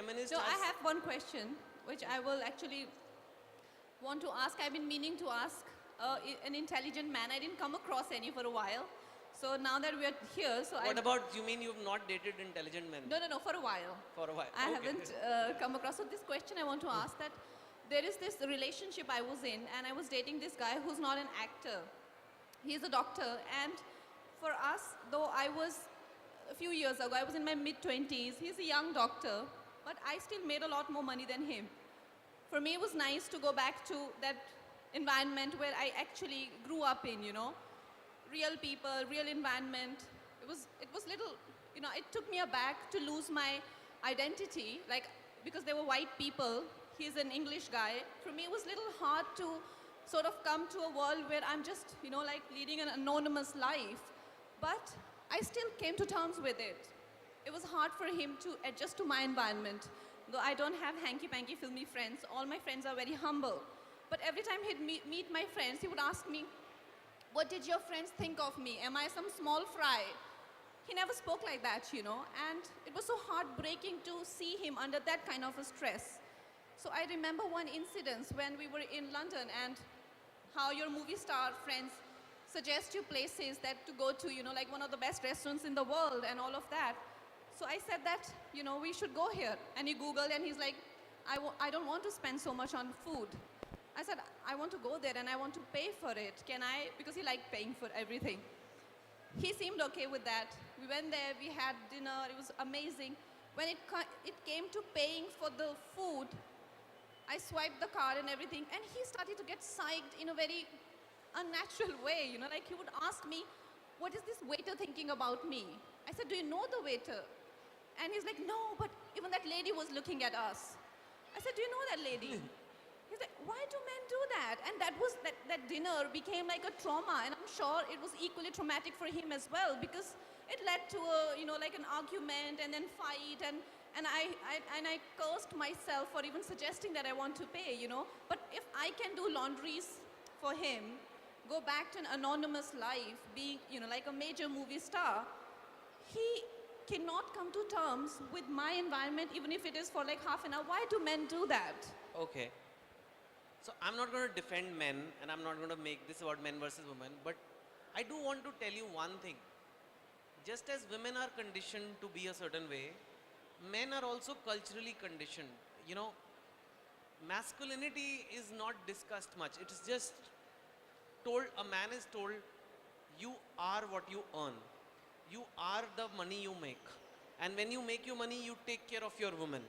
feminist So I has... have one question, which I will actually want to ask. I've been meaning to ask an intelligent man. I didn't come across any for a while. So now that we're here, so What about, you mean you've not dated intelligent men? No, for a while. For a while. I Okay. haven't come across. So this question I want to ask that there is this relationship I was in, and I was dating this guy who's not an actor. He's a doctor, and for us, though I was a few years ago, I was in my mid-20s. He's a young doctor, but I still made a lot more money than him. For me, it was nice to go back to that environment where I actually grew up in, you know, real people, real environment. It was little, you know, it took me aback to lose my identity, like, because they were white people. He's an English guy. For me, it was little hard to sort of come to a world where I'm just, you know, like leading an anonymous life. But I still came to terms with it. It was hard for him to adjust to my environment. Though I don't have hanky-panky filmy friends, all my friends are very humble. But every time he'd meet my friends, he would ask me, what did your friends think of me? Am I some small fry? He never spoke like that, you know, and it was so heartbreaking to see him under that kind of a stress. So I remember one incident when we were in London and how your movie star friends suggest you places that to go to, you know, like one of the best restaurants in the world and all of that. So I said that, you know, we should go here. And he Googled and he's like, I don't want to spend so much on food. I said, I want to go there and I want to pay for it. Can I? Because he liked paying for everything. He seemed okay with that. We went there, we had dinner, it was amazing. When it came to paying for the food, I swiped the card and everything, and he started to get psyched in a very unnatural way, you know, like he would ask me, what is this waiter thinking about me? I said, do you know the waiter? And he's like, no, but even that lady was looking at us. I said, do you know that lady? He's like, why do men do that? And that dinner became like a trauma, and I'm sure it was equally traumatic for him as well, because it led to a, you know, like an argument and then fight, and I cursed myself for even suggesting that I want to pay, you know. But if I can do laundries for him, go back to an anonymous life, being, you know, like a major movie star, he cannot come to terms with my environment, even if it is for like half an hour. Why do men do that? Okay. So I'm not going to defend men, and I'm not going to make this about men versus women, but I do want to tell you one thing. Just as women are conditioned to be a certain way, men are also culturally conditioned. You know, masculinity is not discussed much. It is just told, a man is told, you are what you earn. You are the money you make. And when you make your money, you take care of your woman.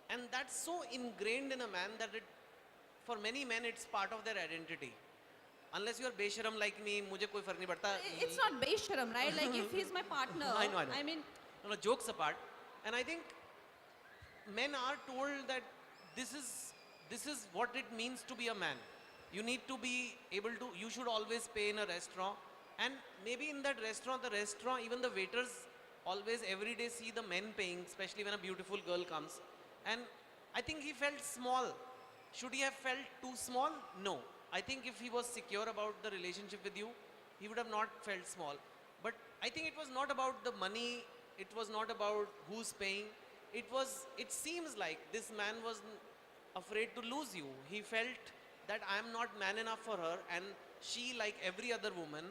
And that's so ingrained in a man that for many men, it's part of their identity. Unless you are besharam like me, mujhe koi fark nahi padta. It's not besharam, right? Like if he's my partner, I know. I mean... No, jokes apart. And I think men are told that this is what it means to be a man. You need to be able to, you should always pay in a restaurant. And maybe in that restaurant, even the waiters always every day see the men paying, especially when a beautiful girl comes. And I think he felt small. Should he have felt too small? No. I think if he was secure about the relationship with you, he would have not felt small. But I think it was not about the money. It was not about who's paying. It seems like this man was afraid to lose you. He felt that I am not man enough for her, and she, like every other woman,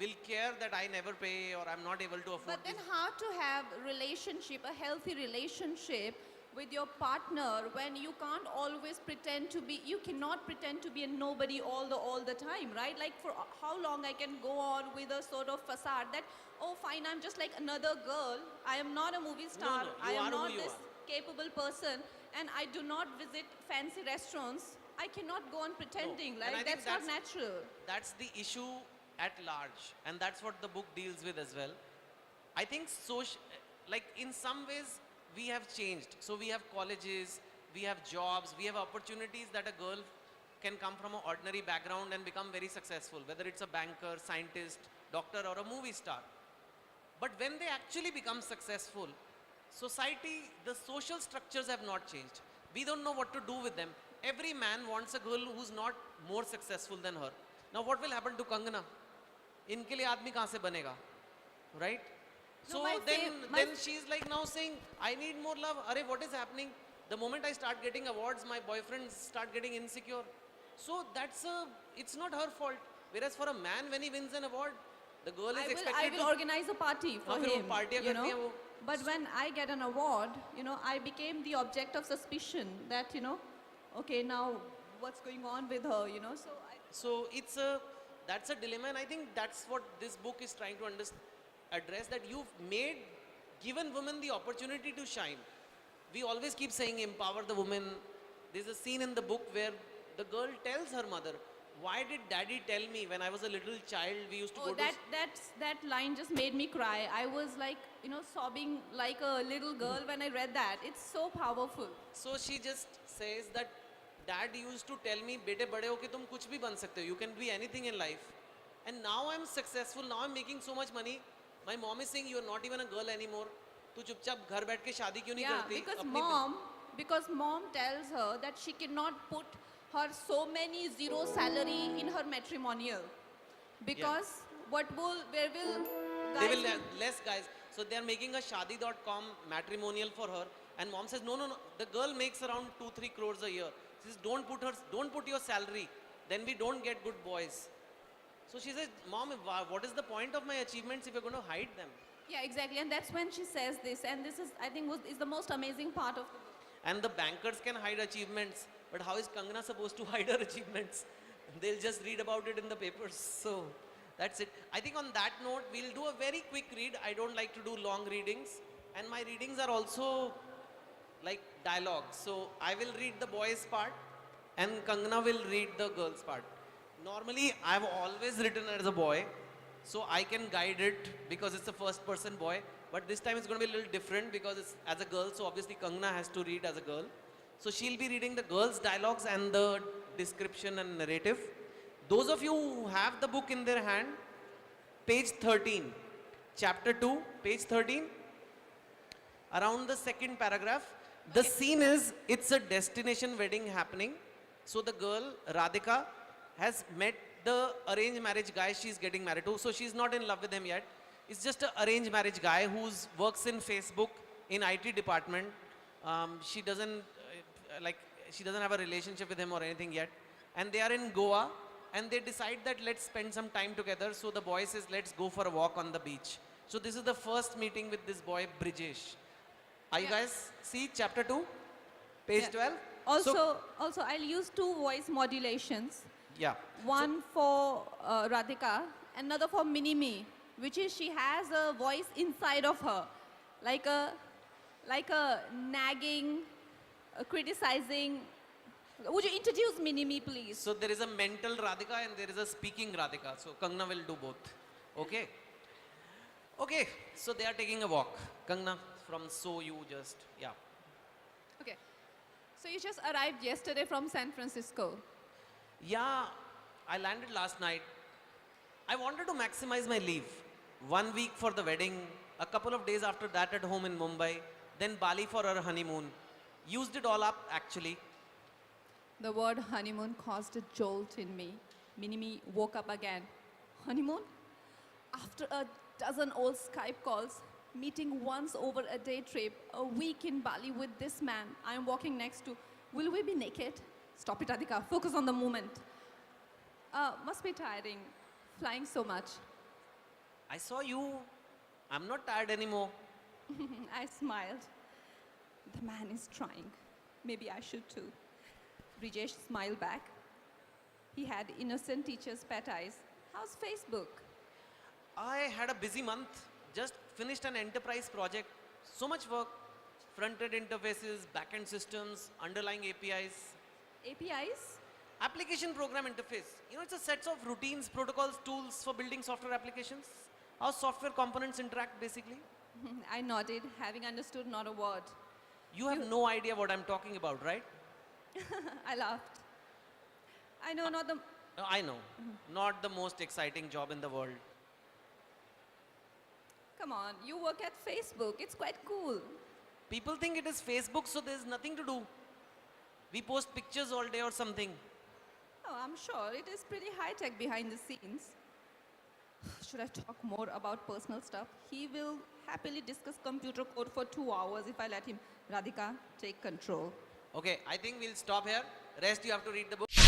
will care that I never pay or I'm not able to afford. But then how to have a healthy relationship with your partner when you can't always pretend to be, you cannot pretend to be a nobody all the time, right? Like for how long I can go on with a sort of facade that, oh fine, I'm just like another girl. I am not a movie star. No, I am not this capable person, and I do not visit fancy restaurants. I cannot go on pretending, like that's not natural. That's the issue at large, and that's what the book deals with as well. I think like in some ways we have changed. So we have colleges, we have jobs, we have opportunities that a girl can come from an ordinary background and become very successful, whether it's a banker, scientist, doctor or a movie star. But when they actually become successful, society, the social structures have not changed. We don't know what to do with them. Every man wants a girl who's not more successful than her. Now what will happen to Kangana? Inke liye aadmi kahan se banega? Right? No, So my then, fav- my then she's like now saying, I need more love. Arey, what is happening? The moment I start getting awards, my boyfriends start getting insecure. So it's not her fault. Whereas for a man, when he wins an award, the girl is I expected will to. organize a party for फिर वो him, पार्टियाँ you करती हैं know. वो. But when I get an award, you know, I became the object of suspicion that, you know, okay, now what's going on with her, you know. So that's a dilemma, and I think that's what this book is trying to address. That you've given women the opportunity to shine. We always keep saying empower the woman. There's a scene in the book where the girl tells her mother, "Why did Daddy tell me when I was a little child? We used to Oh, go to." that line just made me cry. I was like, you know, sobbing like a little girl when I read that. It's so powerful. So she just says that Dad used to tell me, "बेटे बड़े हो के तुम कुछ भी बन सकते हो. You can be anything in life." And now I'm successful. Now I'm making so much money. My mom is saying, "You're not even a girl anymore. तू चुपचाप घर बैठ के शादी क्यों नहीं Yeah, करती?" because mom tells her that she cannot put her so many zero salary in her matrimonial. Because where will They guys will have less guys. So they are making a shadi.com matrimonial for her. And mom says, no, no, no. The girl makes around 2-3 crores a year. She says, don't put your salary. Then we don't get good boys. So she says, Mom, what is the point of my achievements if you're going to hide them? Yeah, exactly. And that's when she says this. And this is, I think, is the most amazing part of the book. And the bankers can hide achievements. But how is Kangana supposed to hide her achievements? They'll just read about it in the papers. So that's it. I think on that note, we'll do a very quick read. I don't like to do long readings. And my readings are also like dialogues. So I will read the boys part and Kangana will read the girls part. Normally, I've always written as a boy. So I can guide it because it's a first person boy. But this time it's going to be a little different because it's as a girl. So obviously Kangana has to read as a girl. So she'll be reading the girls' dialogues and the description and narrative. Those of you who have the book in their hand, page 13, chapter 2, page 13, around the second paragraph, the scene is, it's a destination wedding happening. So the girl, Radhika, has met the arranged marriage guy she's getting married to. So she's not in love with him yet. It's just an arranged marriage guy who works in Facebook in IT department. She doesn't she doesn't have a relationship with him or anything yet. And they are in Goa and they decide that let's spend some time together. So the boy says, let's go for a walk on the beach. So this is the first meeting with this boy, Brijesh. Are you guys see chapter 2, page 12? Also, I'll use two voice modulations. Yeah. One for Radhika, another for Minimi, which is she has a voice inside of her, like a nagging, criticizing. Would you introduce Minimi, please? So there is a mental Radhika and there is a speaking Radhika. So Kangana will do both. Okay. Okay. So they are taking a walk. Kangana, from yeah. Okay. So you just arrived yesterday from San Francisco. Yeah, I landed last night. I wanted to maximize my leave. 1 week for the wedding, a couple of days after that at home in Mumbai, then Bali for our honeymoon. Used it all up actually. The word honeymoon caused a jolt in me. Minimi woke up again. Honeymoon? After a dozen old Skype calls, meeting once over a day trip, a week in Bali with this man I'm walking next to. Will we be naked? Stop it, Radhika. Focus on the moment. Must be tiring, flying so much. I saw you. I'm not tired anymore. I smiled. The man is trying. Maybe I should too. Brijesh smiled back. He had innocent teacher's pet eyes. How's Facebook? I had a busy month. Just finished an enterprise project. So much work. Front-end interfaces, back-end systems, underlying APIs. APIs? Application program interface. You know, it's a set of routines, protocols, tools for building software applications. How software components interact basically. I nodded, having understood not a word. You have no idea what I'm talking about, right? I laughed. I know not the... No, I know. Not the most exciting job in the world. Come on, you work at Facebook. It's quite cool. People think it is Facebook, so there's nothing to do. We post pictures all day or something. Oh, I'm sure it is pretty high-tech behind the scenes. should I talk more about personal stuff? He will happily discuss computer code for 2 hours if I let him. Radhika, take control. Okay, I think we'll stop here. Rest you have to read the book.